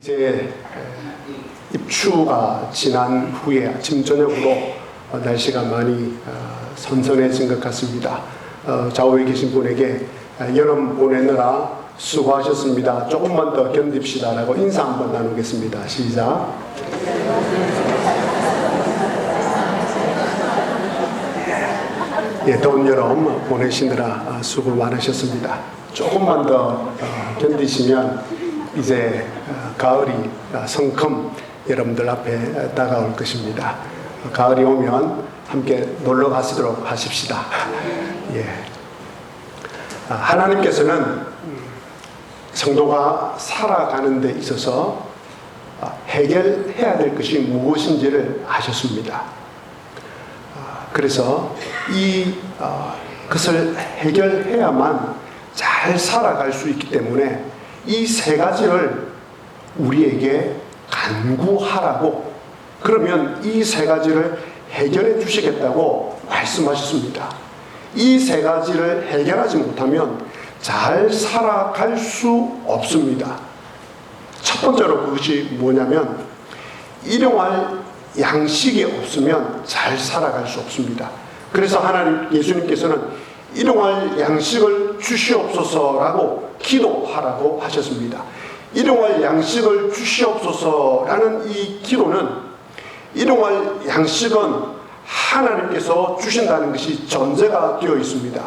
이제 입추가 지난 후에 아침 저녁으로 날씨가 많이 선선해진 것 같습니다. 좌우에 계신 분에게 여름 보내느라 수고하셨습니다. 조금만 더 견딥시다 라고 인사 한번 나누겠습니다. 시작. 더운 여름 보내시느라 수고 많으셨습니다. 조금만 더 견디시면 이제 가을이 성큼 여러분들 앞에 다가올 것입니다. 가을이 오면 함께 놀러 가시도록 하십시다. 하나님께서는 성도가 살아가는 데 있어서 해결해야 될 것이 무엇인지를 아셨습니다. 그래서 그것을 해결해야만 잘 살아갈 수 있기 때문에 이 세 가지를 우리에게 간구하라고, 그러면 이 세 가지를 해결해 주시겠다고 말씀하셨습니다. 이 세 가지를 해결하지 못하면 잘 살아갈 수 없습니다. 첫 번째로 그것이 뭐냐면 일용할 양식이 없으면 잘 살아갈 수 없습니다. 그래서 예수님께서는 일용할 양식을 주시옵소서라고 기도하라고 하셨습니다. 일용할 양식을 주시옵소서라는 이 기도는, 일용할 양식은 하나님께서 주신다는 것이 전제가 되어 있습니다.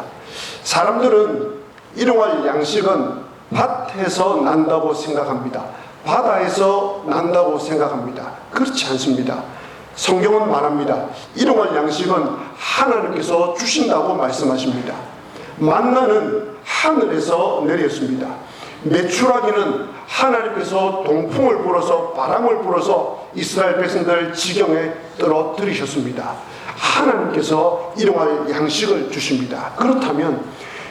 사람들은 일용할 양식은 밭에서 난다고 생각합니다. 바다에서 난다고 생각합니다. 그렇지 않습니다. 성경은 말합니다. 일용할 양식은 하나님께서 주신다고 말씀하십니다. 만나는 하늘에서 내렸습니다. 메추라기는 하나님께서 동풍을 불어서, 바람을 불어서 이스라엘 백성들 지경에 떨어뜨리셨습니다. 하나님께서 일용할 양식을 주십니다. 그렇다면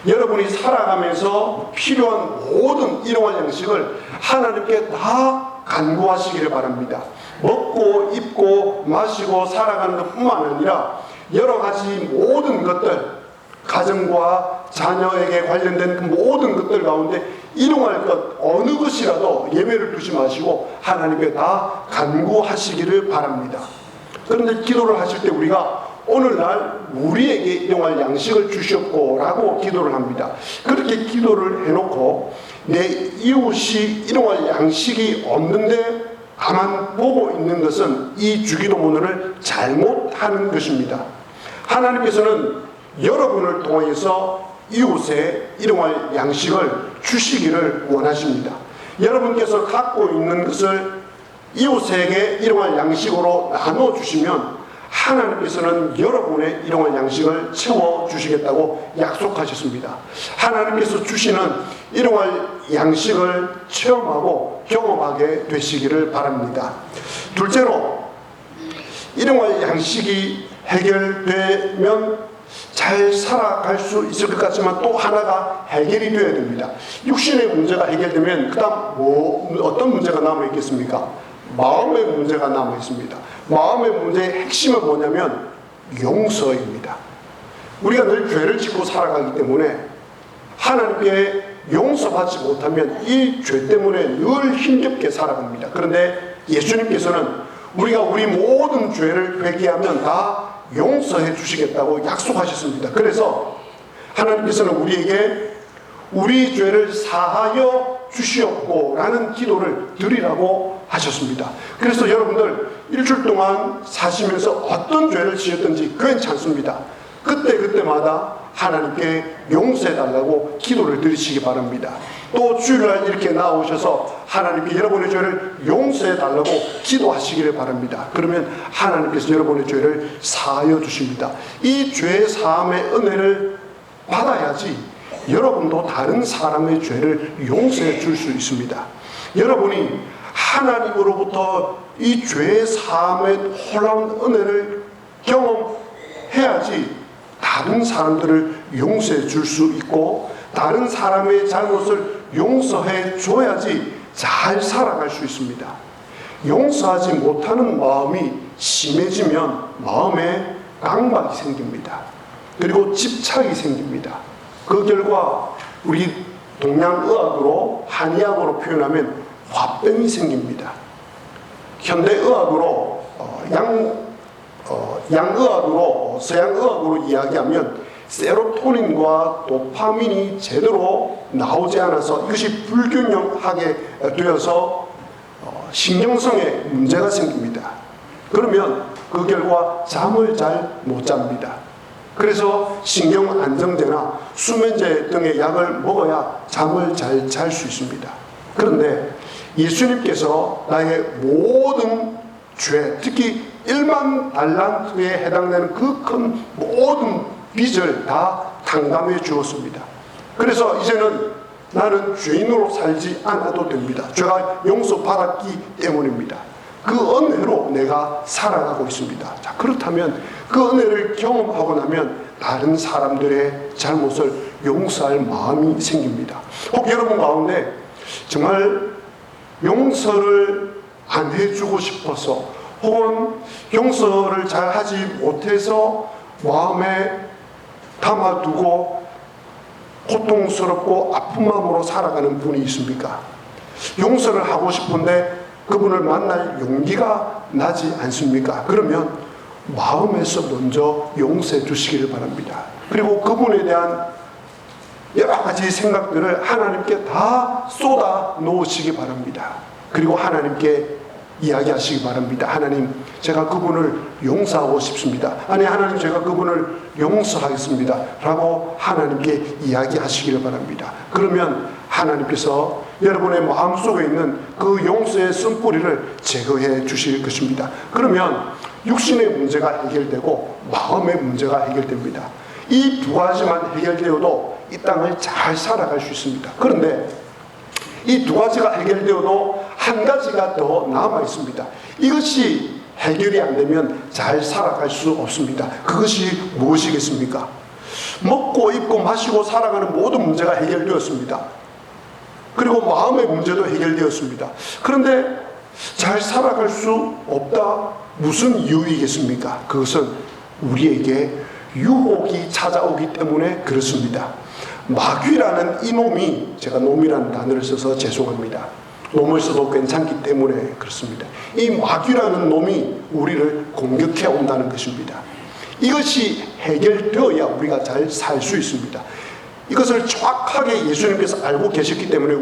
여러분이 살아가면서 필요한 모든 일용할 양식을 하나님께 다 간구하시기를 바랍니다. 먹고 입고 마시고 살아가는 것뿐만 아니라 여러 가지 모든 것들, 가정과 자녀에게 관련된 그 모든 것들 가운데 일용할 것 어느 것이라도 예외를 두지 마시고 하나님께 다 간구하시기를 바랍니다. 그런데 기도를 하실 때 우리가 오늘날 우리에게 일용할 양식을 주시옵고 라고 기도를 합니다. 그렇게 기도를 해놓고 내 이웃이 일용할 양식이 없는데 가만 보고 있는 것은 이 주기도문을 잘못하는 것입니다. 하나님께서는 여러분을 통해서 이웃에 일용할 양식을 주시기를 원하십니다. 여러분께서 갖고 있는 것을 이웃에게 일용할 양식으로 나눠주시면 하나님께서는 여러분의 일용할 양식을 채워주시겠다고 약속하셨습니다. 하나님께서 주시는 일용할 양식을 체험하고 경험하게 되시기를 바랍니다. 둘째로, 일용할 양식이 해결되면 잘 살아갈 수 있을 것 같지만 또 하나가 해결이 되어야 됩니다. 육신의 문제가 해결되면 그 다음 어떤 문제가 남아있겠습니까? 마음의 문제가 남아있습니다. 마음의 문제의 핵심은 뭐냐면 용서입니다. 우리가 늘 죄를 짓고 살아가기 때문에 하나님께 용서받지 못하면 이 죄 때문에 늘 힘겹게 살아갑니다. 그런데 예수님께서는 우리가 우리 모든 죄를 회개하면 다 용서해 주시겠다고 약속하셨습니다. 그래서 하나님께서는 우리에게 우리 죄를 사하여 주시옵고 라는 기도를 드리라고 하셨습니다. 그래서 여러분들 일주일 동안 사시면서 어떤 죄를 지었든지 괜찮습니다. 그때마다 하나님께 용서해 달라고 기도를 드리시기 바랍니다. 또 주일날 이렇게 나오셔서 하나님께 여러분의 죄를 용서해 달라고 기도하시기를 바랍니다. 그러면 하나님께서 여러분의 죄를 사하여 주십니다. 이 죄 사함의 은혜를 받아야지 여러분도 다른 사람의 죄를 용서해 줄 수 있습니다. 여러분이 하나님으로부터 이 죄 사함의 놀라운 은혜를 경험해야지 다른 사람들을 용서해 줄 수 있고 다른 사람의 잘못을 용서해 줘야지 잘 살아갈 수 있습니다. 용서하지 못하는 마음이 심해지면 마음에 강박이 생깁니다. 그리고 집착이 생깁니다. 그 결과 우리 동양의학으로 한의학으로 표현하면 화병이 생깁니다. 현대의학으로 양의학으로 서양의학으로 이야기하면 세로토닌과 도파민이 제대로 나오지 않아서 이것이 불균형하게 되어서 신경성에 문제가 생깁니다. 그러면 그 결과 잠을 잘 못 잡니다. 그래서 신경안정제나 수면제 등의 약을 먹어야 잠을 잘 잘 수 있습니다. 그런데 예수님께서 나의 모든 죄, 특히 1만 달란트에 해당되는 그 큰 모든 빚을 다 탕감해 주었습니다. 그래서 이제는 나는 죄인으로 살지 않아도 됩니다. 죄가 용서받았기 때문입니다. 그 은혜로 내가 살아가고 있습니다. 자, 그렇다면 그 은혜를 경험하고 나면 다른 사람들의 잘못을 용서할 마음이 생깁니다. 혹 여러분 가운데 정말 용서를 안 해주고 싶어서 혹은 용서를 잘 하지 못해서 마음에 담아두고 고통스럽고 아픈 마음으로 살아가는 분이 있습니까? 용서를 하고 싶은데 그분을 만날 용기가 나지 않습니까? 그러면 마음에서 먼저 용서해 주시기를 바랍니다. 그리고 그분에 대한 여러 가지 생각들을 하나님께 다 쏟아 놓으시기 바랍니다. 그리고 하나님께 이야기하시기 바랍니다. 하나님, 제가 그분을 용서하고 싶습니다. 아니, 하나님, 제가 그분을 용서하겠습니다. 라고 하나님께 이야기하시기를 바랍니다. 그러면 하나님께서 여러분의 마음속에 있는 그 용서의 쓴뿌리를 제거해 주실 것입니다. 그러면 육신의 문제가 해결되고 마음의 문제가 해결됩니다. 이 두 가지만 해결되어도 이 땅을 잘 살아갈 수 있습니다. 그런데 이 두 가지가 해결되어도 한 가지가 더 남아 있습니다. 이것이 해결이 안 되면 잘 살아갈 수 없습니다. 그것이 무엇이겠습니까? 먹고 입고 마시고 살아가는 모든 문제가 해결되었습니다. 그리고 마음의 문제도 해결되었습니다. 그런데 잘 살아갈 수 없다. 무슨 이유이겠습니까? 그것은 우리에게 유혹이 찾아오기 때문에 그렇습니다. 마귀라는 이놈이, 제가 놈이라는 단어를 써서 죄송합니다. 놈을 써도 괜찮기 때문에 그렇습니다. 이 마귀라는 놈이 우리를 공격해 온다는 것입니다. 이것이 해결되어야 우리가 잘 살 수 있습니다. 이것을 정확하게 예수님께서 알고 계셨기 때문에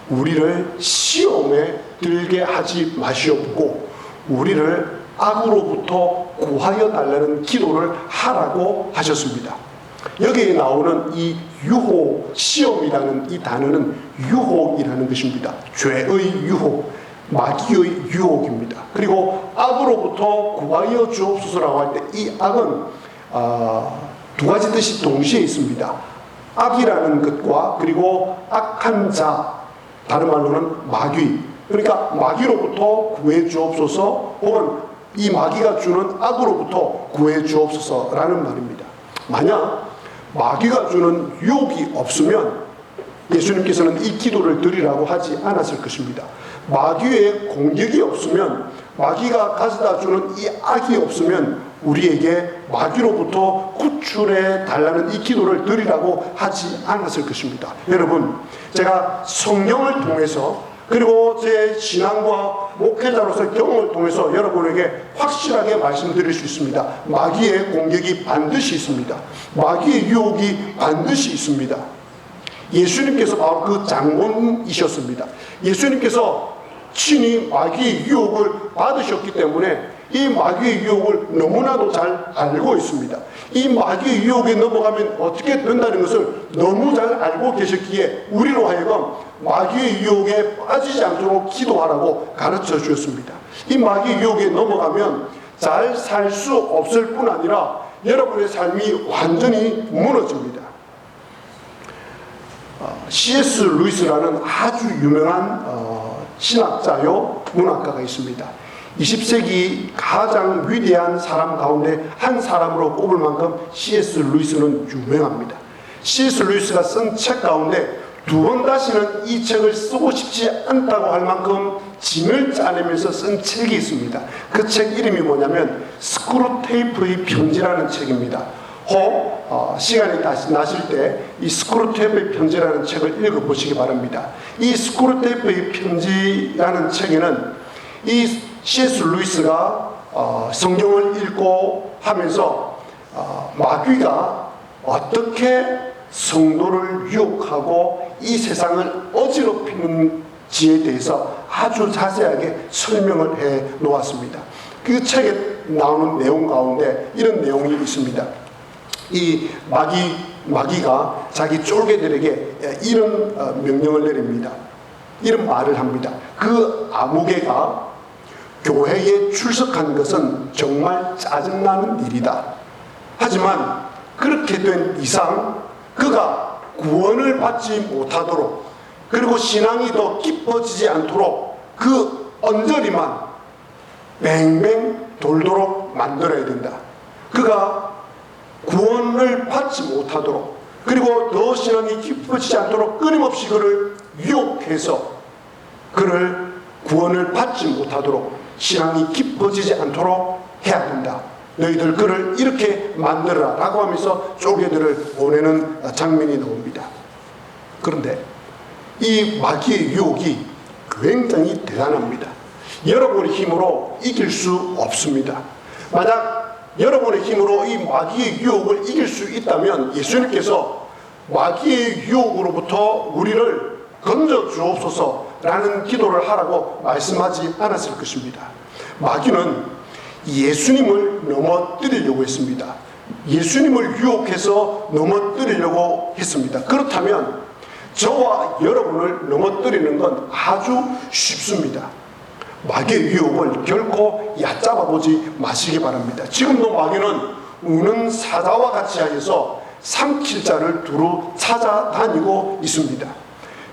우리를 시험에 들게 하지 마시옵고 우리를 악으로부터 구하여 달라는 기도를 하라고 하셨습니다. 여기에 나오는 이 유혹, 시험이라는 이 단어는 유혹이라는 것입니다. 죄의 유혹, 마귀의 유혹입니다. 그리고 악으로부터 구하여 주옵소서라고 할 때 이 악은 두 가지 뜻이 동시에 있습니다. 악이라는 것과 그리고 악한 자, 다른 말로는 마귀. 그러니까 마귀로부터 구해 주옵소서 혹은 이 마귀가 주는 악으로부터 구해 주옵소서라는 말입니다. 만약 마귀가 주는 유혹이 없으면 예수님께서는 이 기도를 드리라고 하지 않았을 것입니다. 마귀의 공격이 없으면, 마귀가 가져다 주는 이 악이 없으면 우리에게 마귀로부터 구출해 달라는 이 기도를 드리라고 하지 않았을 것입니다. 여러분, 제가 성령을 통해서 그리고 제 신앙과 목회자로서의 경험을 통해서 여러분에게 확실하게 말씀드릴 수 있습니다. 마귀의 공격이 반드시 있습니다. 마귀의 유혹이 반드시 있습니다. 예수님께서 바로 그 장본이셨습니다. 예수님께서 친히 마귀의 유혹을 받으셨기 때문에 이 마귀의 유혹을 너무나도 잘 알고 있습니다. 이 마귀의 유혹에 넘어가면 어떻게 된다는 것을 너무 잘 알고 계셨기에 우리로 하여금 마귀의 유혹에 빠지지 않도록 기도하라고 가르쳐 주셨습니다. 이 마귀의 유혹에 넘어가면 잘 살 수 없을 뿐 아니라 여러분의 삶이 완전히 무너집니다. C.S. 루이스라는 아주 유명한 신학자요 문학가가 있습니다. 20세기 가장 위대한 사람 가운데 한 사람으로 꼽을 만큼 C.S. 루이스는 유명합니다. C.S. 루이스가 쓴 책 가운데 두 번 다시는 이 책을 쓰고 싶지 않다고 할 만큼 진을 짜내면서 쓴 책이 있습니다. 그 책 이름이 뭐냐면 스크루테이프의 편지라는 책입니다. 혹 시간이 다시 나실 때 이 스크루테이프의 편지라는 책을 읽어보시기 바랍니다. 이 스크루테이프의 편지라는 책에는 이 C.S. 루이스가 성경을 읽고 하면서 마귀가 어떻게 성도를 유혹하고 이 세상을 어지럽히는지에 대해서 아주 자세하게 설명을 해 놓았습니다. 그 책에 나오는 내용 가운데 이런 내용이 있습니다. 이 마귀가 자기 쫄개들에게 이런 명령을 내립니다. 이런 말을 합니다. 그 아무개가 교회에 출석한 것은 정말 짜증나는 일이다. 하지만 그렇게 된 이상 그가 구원을 받지 못하도록, 그리고 신앙이 더 깊어지지 않도록 그 언저리만 뱅뱅 돌도록 만들어야 된다. 그가 구원을 받지 못하도록, 그리고 더 신앙이 깊어지지 않도록 끊임없이 그를 유혹해서 그를 구원을 받지 못하도록, 신앙이 깊어지지 않도록 해야 된다. 너희들 그를 이렇게 만들어라 라고 하면서 쪼개들을 보내는 장면이 나옵니다. 그런데 이 마귀의 유혹이 굉장히 대단합니다. 여러분의 힘으로 이길 수 없습니다. 만약 여러분의 힘으로 이 마귀의 유혹을 이길 수 있다면 예수님께서 마귀의 유혹으로부터 우리를 건져 주옵소서라는 기도를 하라고 말씀하지 않았을 것입니다. 마귀는 예수님을 넘어뜨리려고 했습니다. 예수님을 유혹해서 넘어뜨리려고 했습니다. 그렇다면 저와 여러분을 넘어뜨리는 건 아주 쉽습니다. 마귀의 유혹을 결코 얕잡아 보지 마시기 바랍니다. 지금도 마귀는 우는 사자와 같이 하여서 삼킬 자를 두루 찾아다니고 있습니다.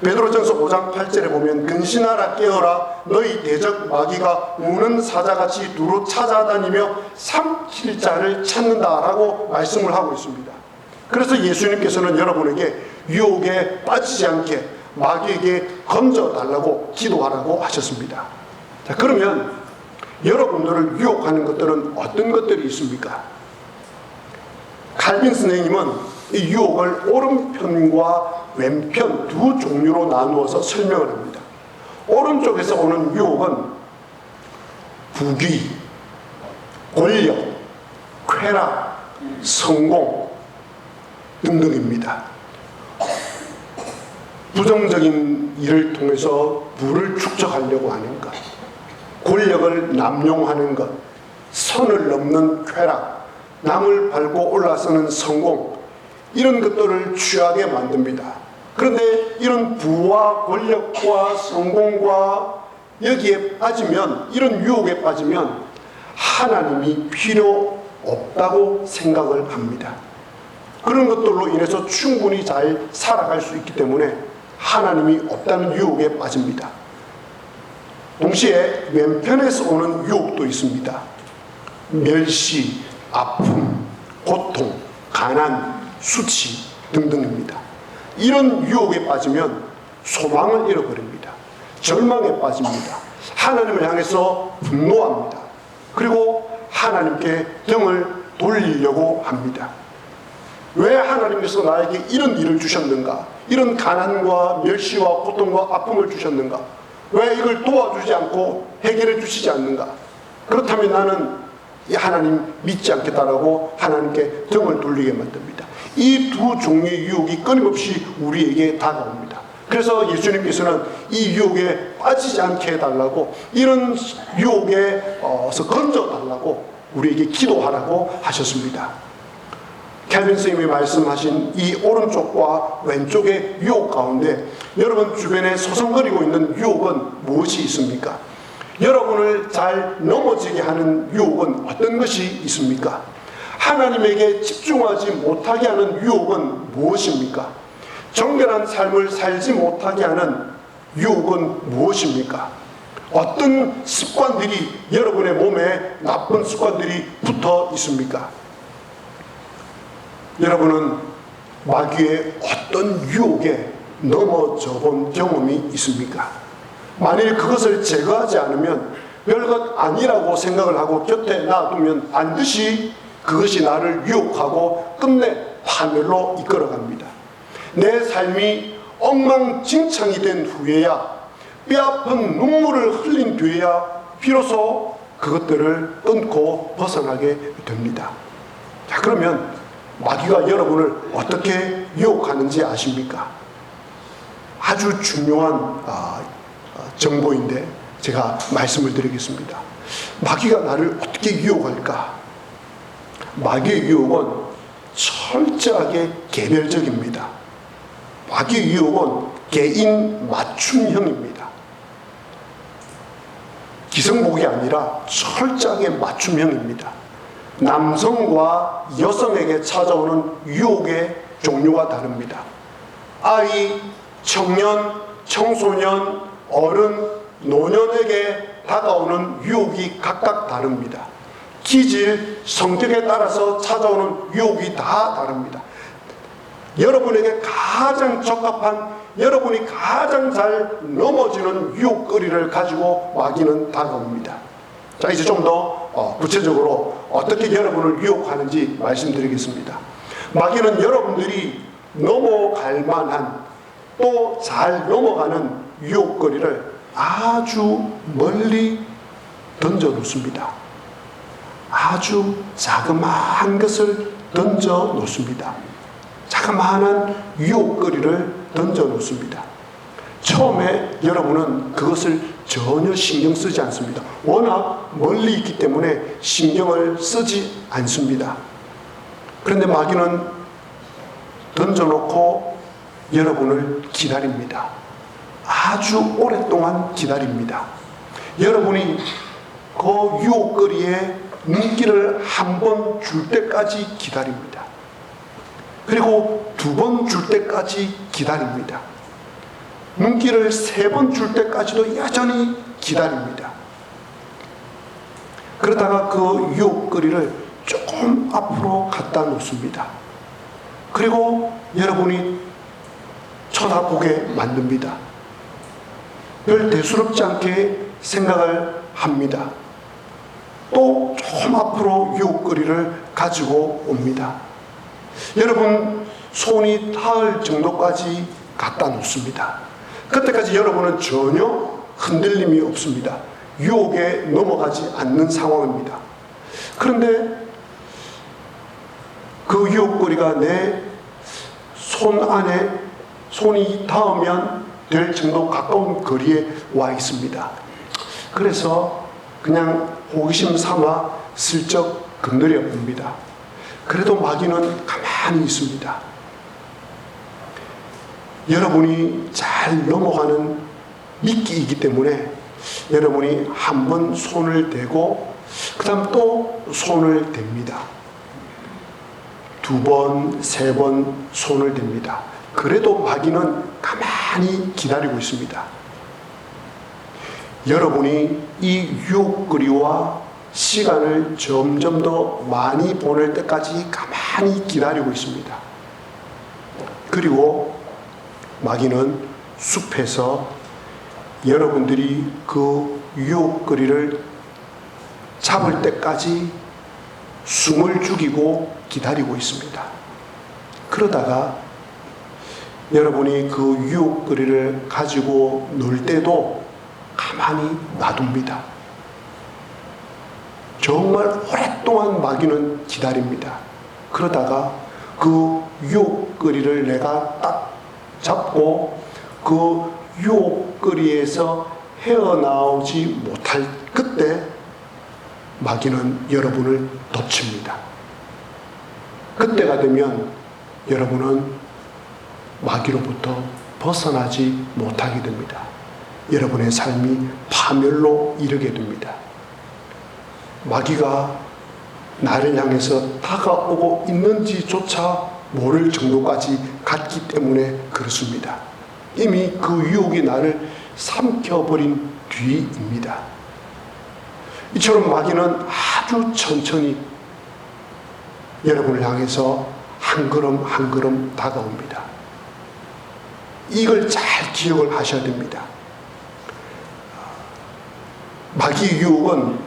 베드로전서 5장 8절에 보면 근신하라 깨어라 너희 대적 마귀가 우는 사자같이 두루 찾아다니며 삼킬 자를 찾는다라고 말씀을 하고 있습니다. 그래서 예수님께서는 여러분에게 유혹에 빠지지 않게 마귀에게 건져달라고 기도하라고 하셨습니다. 자, 그러면 여러분들을 유혹하는 것들은 어떤 것들이 있습니까? 칼빈 선생님은 이 유혹을 오른편과 왼편 두 종류로 나누어서 설명을 합니다. 오른쪽에서 오는 유혹은 부귀, 권력, 쾌락, 성공 등등입니다. 부정적인 일을 통해서 부를 축적하려고 하는 것, 권력을 남용하는 것, 선을 넘는 쾌락, 남을 밟고 올라서는 성공, 이런 것들을 취하게 만듭니다. 그런데 이런 부와 권력과 성공과 여기에 빠지면, 이런 유혹에 빠지면 하나님이 필요 없다고 생각을 합니다. 그런 것들로 인해서 충분히 잘 살아갈 수 있기 때문에 하나님이 없다는 유혹에 빠집니다. 동시에 왼편에서 오는 유혹도 있습니다. 멸시, 아픔, 고통, 가난, 수치 등등입니다. 이런 유혹에 빠지면 소망을 잃어버립니다. 절망에 빠집니다. 하나님을 향해서 분노합니다. 그리고 하나님께 등을 돌리려고 합니다. 왜 하나님께서 나에게 이런 일을 주셨는가? 이런 가난과 멸시와 고통과 아픔을 주셨는가? 왜 이걸 도와주지 않고 해결해 주시지 않는가? 그렇다면 나는 이 하나님 믿지 않겠다라고 하나님께 등을 돌리게 만듭니다. 이 두 종류의 유혹이 끊임없이 우리에게 다가옵니다. 그래서 예수님께서는 이 유혹에 빠지지 않게 해달라고, 이런 유혹에서 건져달라고 우리에게 기도하라고 하셨습니다. 캘빈 선생님이 말씀하신 이 오른쪽과 왼쪽의 유혹 가운데 여러분 주변에 서성거리고 있는 유혹은 무엇이 있습니까? 여러분을 잘 넘어지게 하는 유혹은 어떤 것이 있습니까? 하나님에게 집중하지 못하게 하는 유혹은 무엇입니까? 정결한 삶을 살지 못하게 하는 유혹은 무엇입니까? 어떤 습관들이 여러분의 몸에 나쁜 습관들이 붙어 있습니까? 여러분은 마귀의 어떤 유혹에 넘어져 본 경험이 있습니까? 만일 그것을 제거하지 않으면 별것 아니라고 생각을 하고 곁에 놔두면 반드시 그것이 나를 유혹하고 끝내 파멸로 이끌어갑니다. 내 삶이 엉망진창이 된 후에야, 뼈아픈 눈물을 흘린 뒤에야 비로소 그것들을 끊고 벗어나게 됩니다. 자, 그러면 마귀가 여러분을 어떻게 유혹하는지 아십니까? 아주 중요한 정보인데 제가 말씀을 드리겠습니다. 마귀가 나를 어떻게 유혹할까? 마귀의 유혹은 철저하게 개별적입니다. 마귀의 유혹은 개인 맞춤형입니다. 기성복이 아니라 철저하게 맞춤형입니다. 남성과 여성에게 찾아오는 유혹의 종류가 다릅니다. 아이, 청년, 청소년, 어른, 노년에게 다가오는 유혹이 각각 다릅니다. 기질, 성격에 따라서 찾아오는 유혹이 다 다릅니다. 여러분에게 가장 적합한, 여러분이 가장 잘 넘어지는 유혹거리를 가지고 마귀는 다가옵니다. 자, 이제 좀 더 구체적으로 어떻게 여러분을 유혹하는지 말씀드리겠습니다. 마귀는 여러분들이 넘어갈 만한, 또 잘 넘어가는 유혹거리를 아주 멀리 던져 놓습니다. 아주 자그마한 것을 던져 놓습니다. 자그마한 유혹거리를 던져 놓습니다. 처음에 여러분은 그것을 전혀 신경 쓰지 않습니다. 워낙 멀리 있기 때문에 신경을 쓰지 않습니다. 그런데 마귀는 던져놓고 여러분을 기다립니다. 아주 오랫동안 기다립니다. 여러분이 그 유혹거리에 눈길을 한 번 줄 때까지 기다립니다. 그리고 두 번 줄 때까지 기다립니다. 눈길을 세 번 줄 때까지도 여전히 기다립니다. 그러다가 그 유혹거리를 조금 앞으로 갖다 놓습니다. 그리고 여러분이 쳐다보게 만듭니다. 별 대수롭지 않게 생각을 합니다. 또 조금 앞으로 유혹거리를 가지고 옵니다. 여러분 손이 닿을 정도까지 갖다 놓습니다. 그때까지 여러분은 전혀 흔들림이 없습니다. 유혹에 넘어가지 않는 상황입니다. 그런데 그 유혹거리가 내 손 안에, 손이 닿으면 될 정도 가까운 거리에 와 있습니다. 그래서 그냥 호기심 삼아 슬쩍 건드려 봅니다. 그래도 마귀는 가만히 있습니다. 여러분이 잘 넘어가는 미끼이기 때문에 여러분이 한 번 손을 대고 그 다음 또 손을 댑니다. 두 번, 세 번 손을 댑니다. 그래도 마귀는 가만히 기다리고 있습니다. 여러분이 이 유혹거리와 시간을 점점 더 많이 보낼 때까지 가만히 기다리고 있습니다. 그리고 마귀는 숲에서 여러분들이 그 유혹거리를 잡을 때까지 숨을 죽이고 기다리고 있습니다. 그러다가 여러분이 그 유혹거리를 가지고 놀 때도 가만히 놔둡니다. 정말 오랫동안 마귀는 기다립니다. 그러다가 그 유혹거리를 내가 딱 잡고 그 유혹거리에서 헤어나오지 못할 그때 마귀는 여러분을 덮칩니다. 그때가 되면 여러분은 마귀로부터 벗어나지 못하게 됩니다. 여러분의 삶이 파멸로 이르게 됩니다. 마귀가 나를 향해서 다가오고 있는지조차 모를 정도까지 갔기 때문에 그렇습니다. 이미 그 유혹이 나를 삼켜버린 뒤입니다. 이처럼 마귀는 아주 천천히 여러분을 향해서 한 걸음 한 걸음 다가옵니다. 이걸 잘 기억을 하셔야 됩니다. 마귀의 유혹은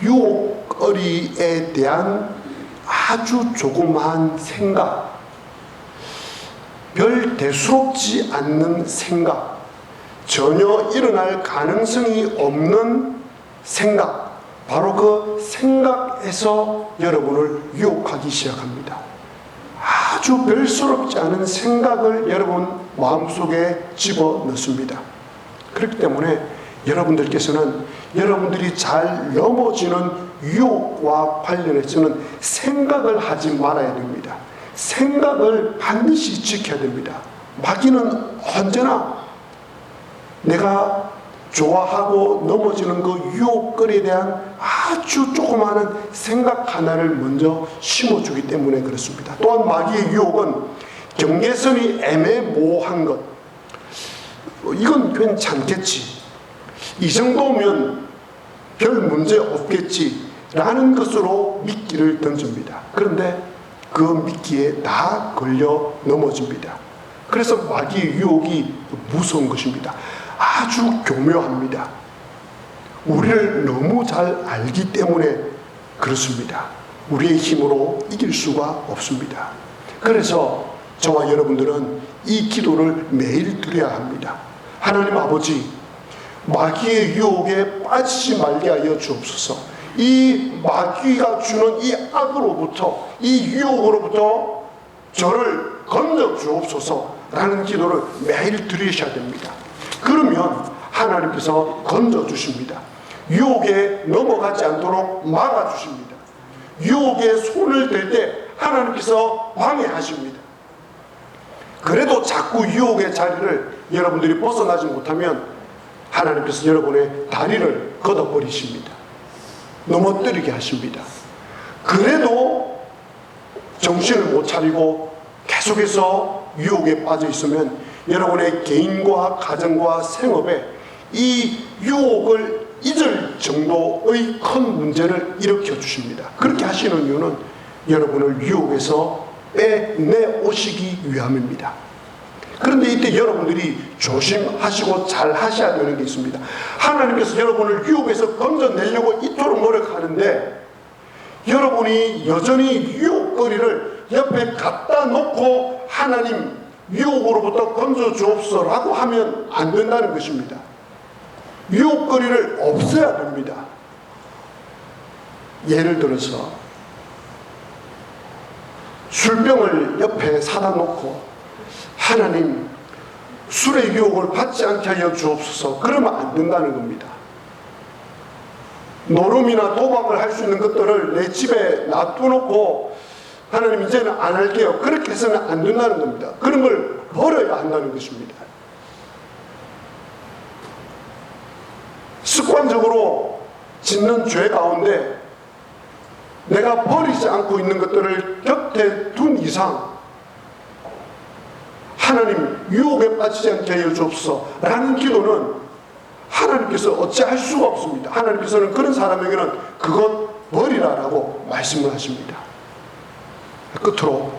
유혹거리에 대한 아주 조그마한 생각, 별 대수롭지 않는 생각, 전혀 일어날 가능성이 없는 생각, 바로 그 생각에서 여러분을 유혹하기 시작합니다. 아주 별스럽지 않은 생각을 여러분 마음속에 집어넣습니다. 그렇기 때문에 여러분들께서는 여러분들이 잘 넘어지는 유혹과 관련해서는 생각을 하지 말아야 됩니다. 생각을 반드시 지켜야 됩니다. 마귀는 언제나 내가 좋아하고 넘어지는 그 유혹거리에 대한 아주 조그마한 생각 하나를 먼저 심어주기 때문에 그렇습니다. 또한 마귀의 유혹은 경계선이 애매모호한 것, 이건 괜찮겠지, 이 정도면 별 문제 없겠지 라는 것으로 미끼를 던집니다. 그런데 그 미끼에 다 걸려 넘어집니다. 그래서 마귀의 유혹이 무서운 것입니다. 아주 교묘합니다. 우리를 너무 잘 알기 때문에 그렇습니다. 우리의 힘으로 이길 수가 없습니다. 그래서 저와 여러분들은 이 기도를 매일 드려야 합니다. 하나님 아버지, 마귀의 유혹에 빠지지 말게 하여 주옵소서. 이 마귀가 주는 이 악으로부터, 이 유혹으로부터 저를 건져 주옵소서 라는 기도를 매일 드리셔야 됩니다. 그러면 하나님께서 건져 주십니다. 유혹에 넘어가지 않도록 막아 주십니다. 유혹에 손을 댈 때 하나님께서 방해하십니다. 그래도 자꾸 유혹의 자리를 여러분들이 벗어나지 못하면 하나님께서 여러분의 다리를 걷어버리십니다. 넘어뜨리게 하십니다. 그래도 정신을 못 차리고 계속해서 유혹에 빠져 있으면 여러분의 개인과 가정과 생업에 이 유혹을 잊을 정도의 큰 문제를 일으켜 주십니다. 그렇게 하시는 이유는 여러분을 유혹에서 빼내오시기 위함입니다. 그런데 이때 여러분들이 조심하시고 잘 하셔야 되는 게 있습니다. 하나님께서 여러분을 유혹에서 건져내려고 이토록 노력하는데 여러분이 여전히 유혹거리를 옆에 갖다 놓고 하나님 유혹으로부터 건져 주옵소서라고 하면 안 된다는 것입니다. 유혹거리를 없애야 됩니다. 예를 들어서 술병을 옆에 사다 놓고 하나님 술의 유혹을 받지 않게 하여 주옵소서, 그러면 안 된다는 겁니다. 노름이나 도박을 할 수 있는 것들을 내 집에 놔두놓고 하나님 이제는 안 할게요, 그렇게 해서는 안 된다는 겁니다. 그런 걸 버려야 한다는 것입니다. 습관적으로 짓는 죄 가운데 내가 버리지 않고 있는 것들을 곁에 둔 이상 하나님 유혹에 빠지지 않게 하여 주옵소서 라는 기도는 하나님께서 어찌할 수가 없습니다. 하나님께서는 그런 사람에게는 그것 버리라라고 말씀을 하십니다. 끝으로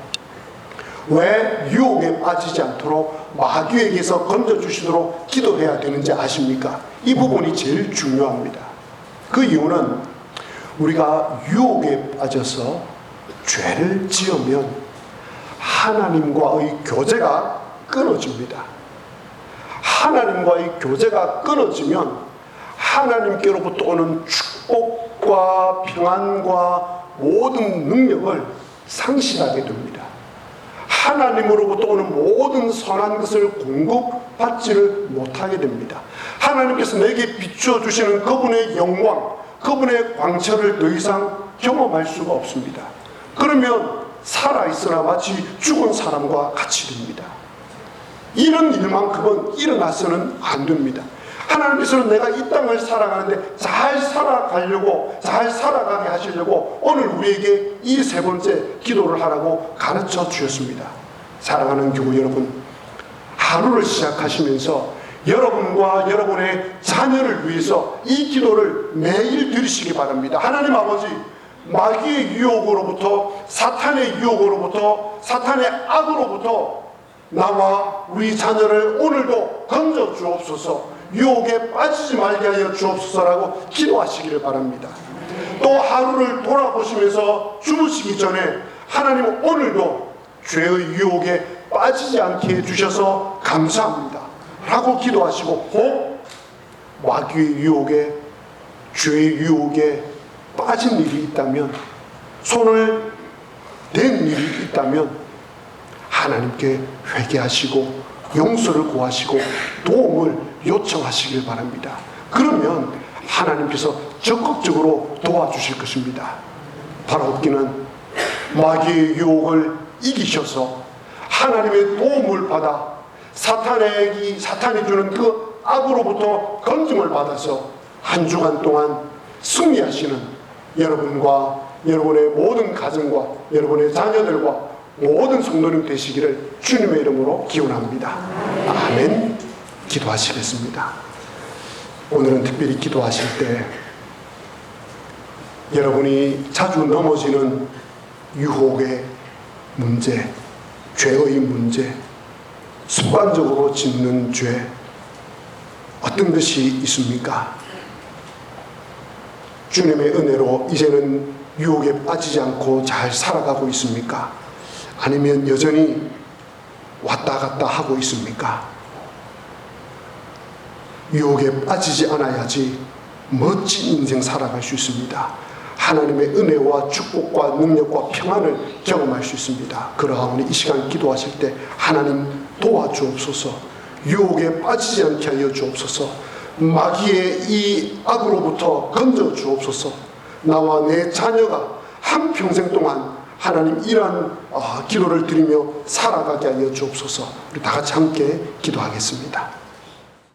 왜 유혹에 빠지지 않도록 마귀에게서 건져주시도록 기도해야 되는지 아십니까? 이 부분이 제일 중요합니다. 그 이유는 우리가 유혹에 빠져서 죄를 지으면 하나님과의 교제가 끊어집니다. 하나님과의 교제가 끊어지면 하나님께로부터 오는 축복과 평안과 모든 능력을 상실하게 됩니다. 하나님으로부터 오는 모든 선한 것을 공급받지를 못하게 됩니다. 하나님께서 내게 비추어 주시는 그분의 영광, 그분의 광채를 더 이상 경험할 수가 없습니다. 그러면 살아있으나 마치 죽은 사람과 같이 됩니다. 이런 일만큼은 일어나서는 안 됩니다. 하나님께서는 내가 이 땅을 살아가는데 잘 살아가려고, 잘 살아가게 하시려고 오늘 우리에게 이 세 번째 기도를 하라고 가르쳐 주셨습니다. 사랑하는 교우 여러분, 하루를 시작하시면서 여러분과 여러분의 자녀를 위해서 이 기도를 매일 드리시기 바랍니다. 하나님 아버지, 마귀의 유혹으로부터, 사탄의 유혹으로부터, 사탄의 악으로부터 나와 우리 자녀를 오늘도 건져 주옵소서, 유혹에 빠지지 말게 하여 주옵소서라고 기도하시기를 바랍니다. 또 하루를 돌아보시면서 주무시기 전에 하나님 오늘도 죄의 유혹에 빠지지 않게 해주셔서 감사합니다 라고 기도하시고, 마귀의 유혹에, 죄의 유혹에 빠진 일이 있다면, 손을 댄 일이 있다면 하나님께 회개하시고 용서를 구하시고 도움을 요청하시길 바랍니다. 그러면 하나님께서 적극적으로 도와주실 것입니다. 바라옵기는 마귀의 유혹을 이기셔서 하나님의 도움을 받아 사탄이 주는 그 악으로부터 건짐을 받아서 한 주간 동안 승리하시는 여러분과 여러분의 모든 가정과 여러분의 자녀들과 모든 성도님 되시기를 주님의 이름으로 기원합니다. 아멘. 기도하시겠습니다. 오늘은 특별히 기도하실 때 여러분이 자주 넘어지는 유혹의 문제, 죄의 문제, 습관적으로 짓는 죄, 어떤 것이 있습니까? 주님의 은혜로 이제는 유혹에 빠지지 않고 잘 살아가고 있습니까? 아니면 여전히 왔다 갔다 하고 있습니까? 유혹에 빠지지 않아야지 멋진 인생 살아갈 수 있습니다. 하나님의 은혜와 축복과 능력과 평안을 경험할 수 있습니다. 그러하오니 이 시간 기도하실 때 하나님 도와주옵소서, 유혹에 빠지지 않게 하여 주옵소서, 마귀의 이 악으로부터 건져 주옵소서, 나와 내 자녀가 한평생 동안 하나님 이러한 기도를 드리며 살아가게 하여 주옵소서. 우리 다 같이 함께 기도하겠습니다.